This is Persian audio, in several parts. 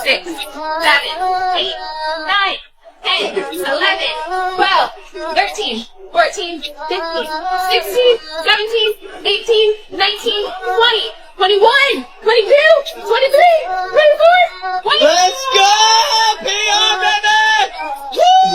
6, 7, 8, 9, 10, 11, 12, 13, 14, 15, 16, 17, 18, 19, 20, 21, 22, 23, 24, 25. Let's go! پیامبر!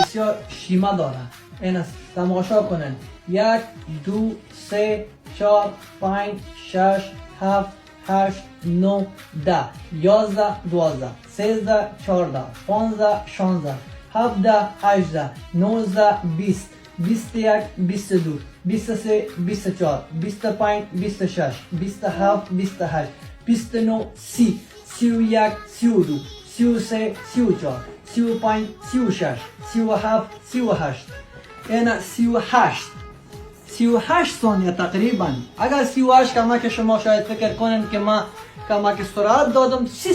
بسیار شیما داره. این است تماشا کنن. 1 2 3 4 5 6 7 8 9 10 11 12 13 14 15 16 17 18 19 20 21 22 23 24 25 26 27 28 29 30 31 32 33 34 35 36 37 38 اینا 38 ثانیه تقریبا. اگر 38 کما که شما شاید فکر کنن که ما کما که سرعت دادم 30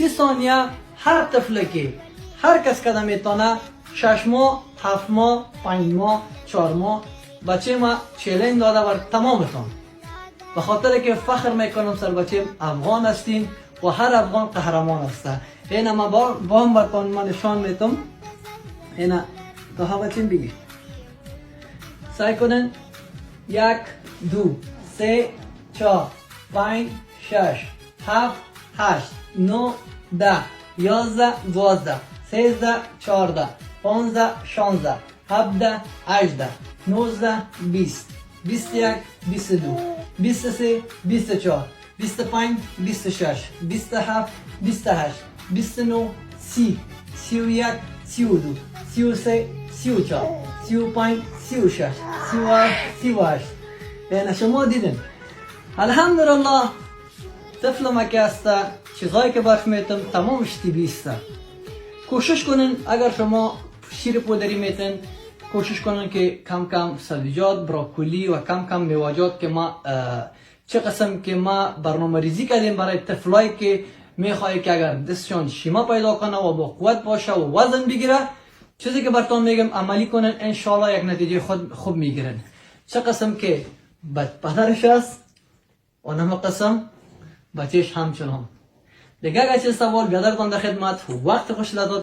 ثانیه هر طفل که هر کس که میتونه 6 ماه 7 ماه 5 ماه 4 ماه بچه ما چالش داده بر تمامتون، به خاطر که فخر میکنم سر بچه افغان هستین و هر افغان قهرمان هسته. اینا ما با هم براتون ما نشان میتم. اینا تو ها بچه بگی سعی کنن 1 2 3 4 5 6 7 8 9 10 11 12 13 14 15 16 17 18 19 20 21 22 23 24 25 26 27 28 29 30 31 32 33 34 35 36 38. یعنی شما دیدن الحمدلله طفل ما که هسته چیزایی که برش میتم تمامش طبیعی است. کوشش کنین اگر شما شیر پودری میتن کوشش کنین که کم کم سبزیجات براکولی و کم کم میوه‌جات که ما چه قسم که ما برنامه ریزی کردیم برای طفلایی که میخوایی که اگر دستشان شیما پیدا کنه و با قوت باشه و وزن بگیره، چیزی که براتون میگم عملی کنن انشالله یک نتیجه خوب میگیرن. چه قسم که پدرش است و نم قسم بچهش همچنان. دیگه اگر چه سوال بیادر در خدمت وقت خوش لداد.